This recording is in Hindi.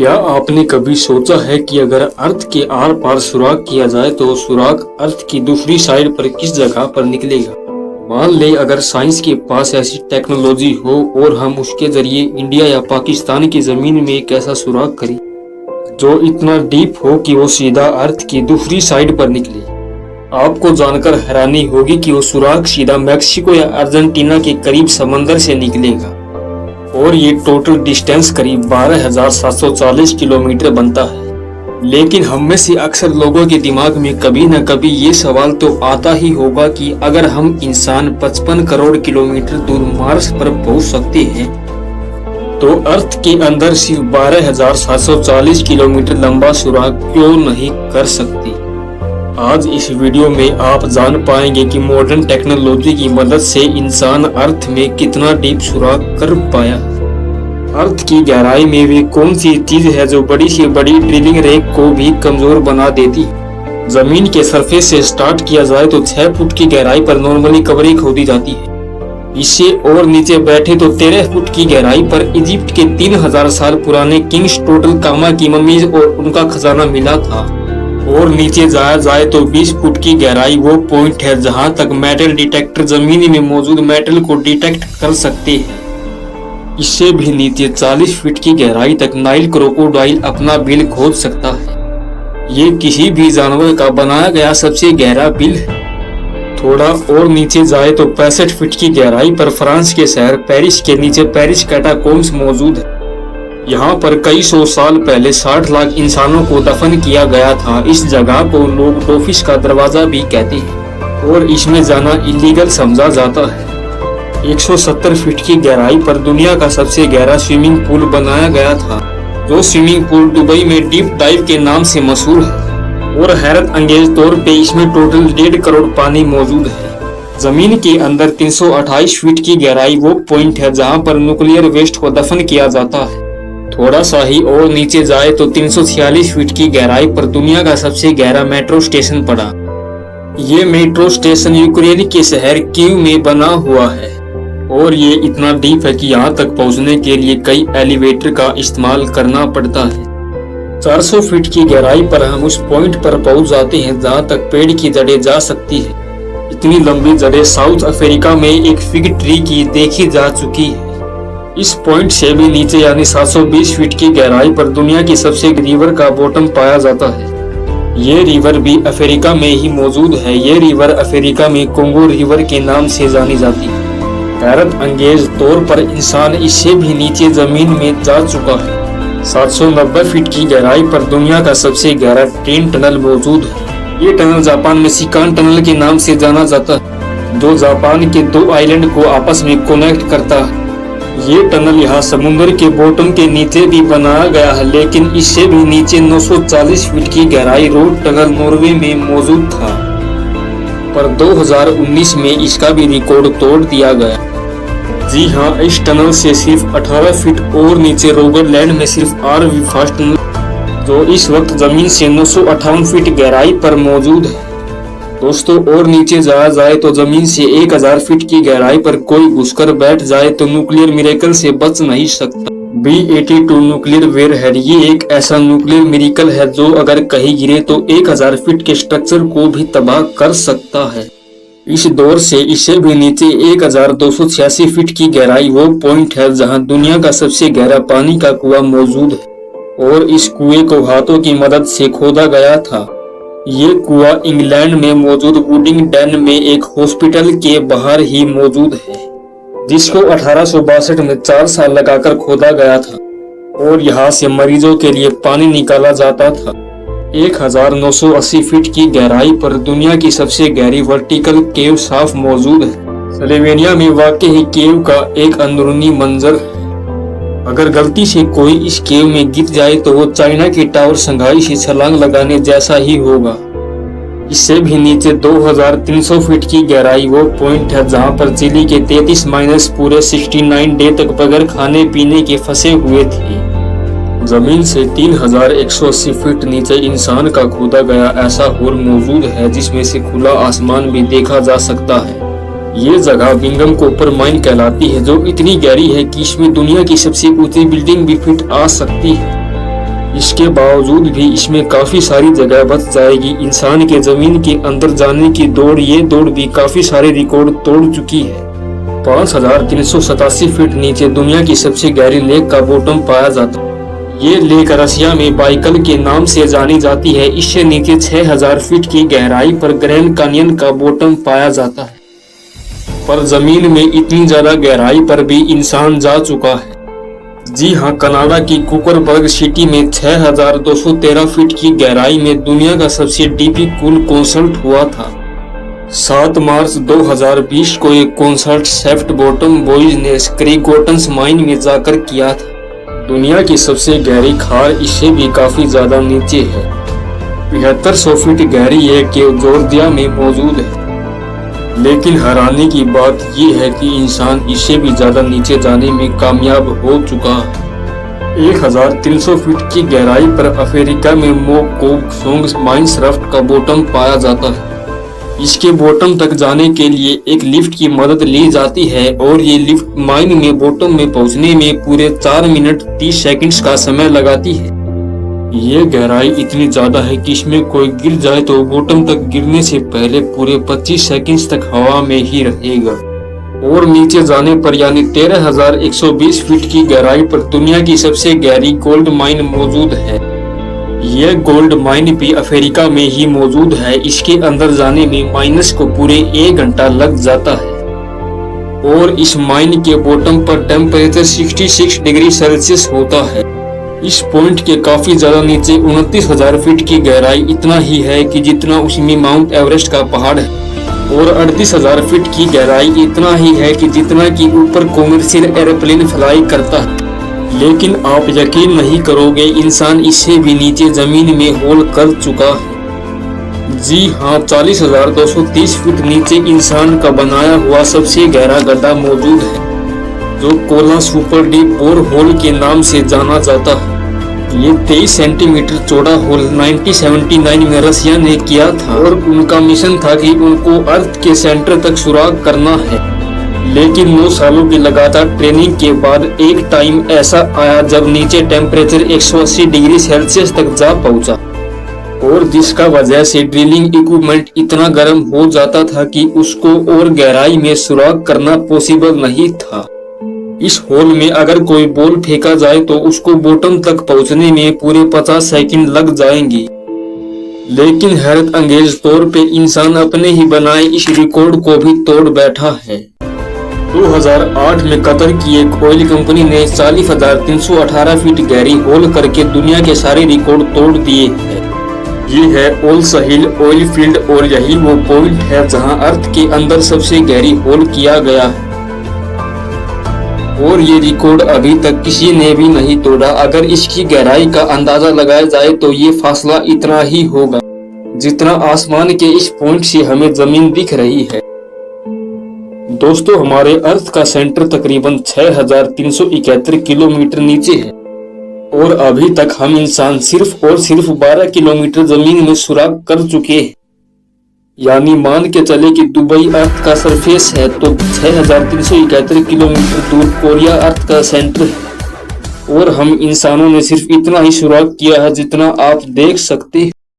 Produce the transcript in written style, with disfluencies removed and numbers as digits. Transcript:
क्या आपने कभी सोचा है कि अगर अर्थ के आर पार सुराग किया जाए तो सुराग अर्थ की दूसरी साइड पर किस जगह पर निकलेगा। मान ले अगर साइंस के पास ऐसी टेक्नोलॉजी हो और हम उसके जरिए इंडिया या पाकिस्तान की जमीन में एक ऐसा सुराग करें जो इतना डीप हो कि वो सीधा अर्थ की दूसरी साइड पर निकले। आपको जानकर हैरानी होगी कि वो सुराग सीधा मैक्सिको या अर्जेंटीना के करीब समंदर से निकलेगा और ये टोटल डिस्टेंस करीब 12,740 किलोमीटर बनता है। लेकिन हम में से अक्सर लोगों के दिमाग में कभी न कभी ये सवाल तो आता ही होगा कि अगर हम इंसान 55 करोड़ किलोमीटर दूर मार्स पर पहुंच सकते हैं तो अर्थ के अंदर सिर्फ 12,740 किलोमीटर लंबा सुराग क्यों नहीं कर सकती। आज इस वीडियो में आप जान पाएंगे कि मॉडर्न टेक्नोलॉजी की मदद से इंसान अर्थ में कितना डीप सुराग कर पाया। अर्थ की गहराई में भी कौन सी चीज है जो बड़ी से बड़ी ड्रिलिंग रैक को भी कमजोर बना देती। जमीन के सरफेस से स्टार्ट किया जाए तो 6 फुट की गहराई पर नॉर्मली कबरें खोदी जाती है। इससे और नीचे बैठे तो 13 फुट की गहराई पर इजिप्ट के 3000 साल पुराने किंग्स टोटल कामा की मम्मीज और उनका खजाना मिला था। और नीचे जाया जाए तो 20 फुट की गहराई वो पॉइंट है जहां तक मेटल डिटेक्टर जमीन में मौजूद मेटल को डिटेक्ट कर सकते हैं। इससे भी नीचे 40 फीट की गहराई तक नाइल क्रोकोडाइल अपना बिल खोद सकता है। ये किसी भी जानवर का बनाया गया सबसे गहरा बिल है। थोड़ा और नीचे जाए तो 65 फीट की गहराई पर फ्रांस के शहर पेरिस के नीचे पेरिस कैटाकोम्स मौजूद है। यहाँ पर कई सौ साल पहले 60 लाख इंसानों को दफन किया गया था। इस जगह को लोग टॉफिस का दरवाजा भी कहते हैं और इसमें जाना इलीगल समझा जाता है। 170 फीट की गहराई पर दुनिया का सबसे गहरा स्विमिंग पूल बनाया गया था जो स्विमिंग पूल दुबई में डीप डाइव के नाम से मशहूर है और हैरत अंगेज तौर पे इसमें टोटल 1.5 करोड़ पानी मौजूद है। जमीन के अंदर 328 फीट की गहराई वो पॉइंट है जहाँ पर न्यूक्लियर वेस्ट को दफन किया जाता है। थोड़ा सा ही और नीचे जाए तो 346 फीट की गहराई पर दुनिया का सबसे गहरा मेट्रो स्टेशन पड़ा। ये मेट्रो स्टेशन यूक्रेन के शहर कीव में बना हुआ है और ये इतना डीप है कि यहाँ तक पहुँचने के लिए कई एलिवेटर का इस्तेमाल करना पड़ता है। 400 फीट की गहराई पर हम उस पॉइंट पर पहुँच जाते हैं जहाँ तक पेड़ की जड़ें जा सकती है। इतनी लंबी जड़ें साउथ अफ्रीका में एक फिग ट्री की देखी जा चुकी है। इस पॉइंट से भी नीचे यानी 720 फीट की गहराई पर दुनिया की सबसे रिवर का बॉटम पाया जाता है। ये रिवर भी अफ्रीका में ही मौजूद है। ये रिवर अफ्रीका में कोंगो रिवर के नाम से जानी जाती है। हैरत अंगेज तौर पर इंसान इससे भी नीचे जमीन में जा चुका है। 790 फीट की गहराई पर दुनिया का सबसे गहरा ट्रेन टनल मौजूद है। ये टनल जापान में सिकान टनल के नाम से जाना जाता है जो जापान के 2 आइलैंड को आपस में कनेक्ट करता है। ये टनल यहाँ समुद्र के बॉटम के नीचे भी बनाया गया है, लेकिन इससे भी नीचे 940 फीट की गहराई रोड टनल नॉर्वे में मौजूद था, पर 2019 में इसका भी रिकॉर्ड तोड़ दिया गया। जी हाँ, इस टनल से सिर्फ 18 फीट और नीचे रोगरलैंड में सिर्फ आरवी फास्ट टनल जो इस वक्त जमीन से 958 फीट गहराई पर मौजूद है। दोस्तों, और नीचे जाया जाए तो जमीन से 1000 फीट की गहराई पर कोई घुसकर बैठ जाए तो न्यूक्लियर मिरेकल से बच नहीं सकता। B-82 न्यूक्लियर वेयरहेड ये एक ऐसा न्यूक्लियर मिरेकल है जो अगर कहीं गिरे तो 1000 फीट के स्ट्रक्चर को भी तबाह कर सकता है। इस दौर से इससे भी नीचे 1286 फीट की गहराई वो पॉइंट है जहां दुनिया का सबसे गहरा पानी का कुआं मौजूद है और इस कुएं को हाथों की मदद से खोदा गया था। ये कुआं इंग्लैंड में मौजूद वुडिंग डैन में एक हॉस्पिटल के बाहर ही मौजूद है जिसको 1862 में 4 साल लगाकर खोदा गया था और यहाँ से मरीजों के लिए पानी निकाला जाता था। 1980 फीट की गहराई पर दुनिया की सबसे गहरी वर्टिकल केव साफ मौजूद है। स्लोवेनिया में वाक़ ही केव का एक अंदरूनी मंजर है। अगर गलती से कोई इस केव में गिर जाए तो वो चाइना की टावर संघाई से छलांग लगाने जैसा ही होगा। इससे भी नीचे 2300 फीट की गहराई वो पॉइंट है जहां पर चिली के 33 माइनस पूरे 69 डे तक बगैर खाने पीने के फंसे हुए थे। जमीन से 3180 फीट नीचे इंसान का खोदा गया ऐसा होल मौजूद है जिसमें से खुला आसमान भी देखा जा सकता है। ये जगह बिंगम कॉपर माइन कहलाती है जो इतनी गहरी है कि इसमें दुनिया की सबसे ऊंची बिल्डिंग भी फिट आ सकती है। इसके बावजूद भी इसमें काफी सारी जगह बच जाएगी। इंसान के जमीन के अंदर जाने की दौड़, ये दौड़ भी काफी सारे रिकॉर्ड तोड़ चुकी है। 5387 फीट नीचे दुनिया की सबसे गहरी लेक का बॉटम पाया जाता है। ये लेक रसिया में बाइकल के नाम से जानी जाती है। इससे नीचे 6000 फीट की गहराई पर ग्रैंड कैनियन का बॉटम पाया जाता है। पर जमीन में इतनी ज्यादा गहराई पर भी इंसान जा चुका है। जी हाँ, कनाडा की कुकरबर्ग सिटी में 6213 फीट की गहराई में दुनिया का सबसे डीपी कूल कॉन्सर्ट हुआ था। 7 मार्च 2020 को एक कॉन्सर्ट सेफ्ट बॉटम बॉयज ने स्क्रीगोटन्स माइन में जाकर किया था। दुनिया की सबसे गहरी खार इससे भी काफी ज्यादा नीचे है। 7500 फीट गहरी ये केव जॉर्जिया में मौजूद है। लेकिन हैरानी की बात यह है कि इंसान इससे भी ज्यादा नीचे जाने में कामयाब हो चुका है। 1300 फीट की गहराई पर अफ्रीका में मोकोंग माइंस राफ्ट का बॉटम पाया जाता है। इसके बॉटम तक जाने के लिए एक लिफ्ट की मदद ली जाती है और ये लिफ्ट माइन में बॉटम में पहुंचने में पूरे 4 मिनट 30 सेकंड्स का समय लगाती है। ये गहराई इतनी ज्यादा है कि इसमें कोई गिर जाए तो बॉटम तक गिरने से पहले पूरे 25 सेकंड्स तक हवा में ही रहेगा। और नीचे जाने पर यानी 13120 फीट की गहराई पर दुनिया की सबसे गहरी गोल्ड माइन मौजूद है। यह गोल्ड माइन भी अफ्रीका में ही मौजूद है। इसके अंदर जाने में माइनस को पूरे 1 घंटा लग जाता है। और इस माइन के बॉटम पर टेम्परेचर 66 डिग्री सेल्सियस होता है। इस पॉइंट के काफी ज्यादा नीचे 29,000 फीट की गहराई इतना ही है कि जितना उसमें माउंट एवरेस्ट का पहाड़ है। और 38,000 फीट की गहराई इतना ही है कि जितना कि ऊपर कॉमर्शियल एरोप्लेन फ्लाई करता है। लेकिन आप यकीन नहीं करोगे, इंसान इससे भी नीचे जमीन में होल कर चुका है। जी हाँ, 40,230 फीट नीचे इंसान का बनाया हुआ सबसे गहरा गड्ढा मौजूद है, जो Kola super deep bore hole के नाम से जाना जाता है। ये 23 सेंटीमीटर चौड़ा होल 1979 में रसिया ने किया था और उनका मिशन था कि उनको अर्थ के सेंटर तक सुराग करना है। लेकिन 9 सालों की लगातार ट्रेनिंग के बाद एक टाइम ऐसा आया जब नीचे टेम्परेचर 180 डिग्री सेल्सियस तक जा पहुंचा और जिसका वजह से ड्रिलिंग इक्विपमेंट इतना गर्म हो जाता था कि उसको और गहराई में सुराग करना पॉसिबल नहीं था। इस होल में अगर कोई बॉल फेंका जाए तो उसको बॉटम तक पहुंचने में पूरे 50 सेकंड लग जाएंगे। लेकिन हैरत अंगेज तौर पे इंसान अपने ही बनाए इस रिकॉर्ड को भी तोड़ बैठा है। 2008 में कतर की एक ऑयल कंपनी ने 40,318 फीट गहरी होल करके दुनिया के सारे रिकॉर्ड तोड़ दिए हैं। ये है ओल सहिल ऑयल फील्ड और यही वो पॉइंट है जहां अर्थ के अंदर सबसे गहरी होल किया गया है। और ये रिकॉर्ड अभी तक किसी ने भी नहीं तोड़ा। अगर इसकी गहराई का अंदाजा लगाया जाए तो ये फासला इतना ही होगा जितना आसमान के इस पॉइंट से हमें जमीन दिख रही है। दोस्तों, हमारे अर्थ का सेंटर तकरीबन 6371 किलोमीटर नीचे है और अभी तक हम इंसान सिर्फ और सिर्फ 12 किलोमीटर जमीन में सुराग कर चुके हैं। यानी मान के चले कि दुबई अर्थ का सरफेस है तो 6371 किलोमीटर दूर कोरिया अर्थ का सेंटर है और हम इंसानों ने सिर्फ इतना ही सुराग किया है जितना आप देख सकते हैं।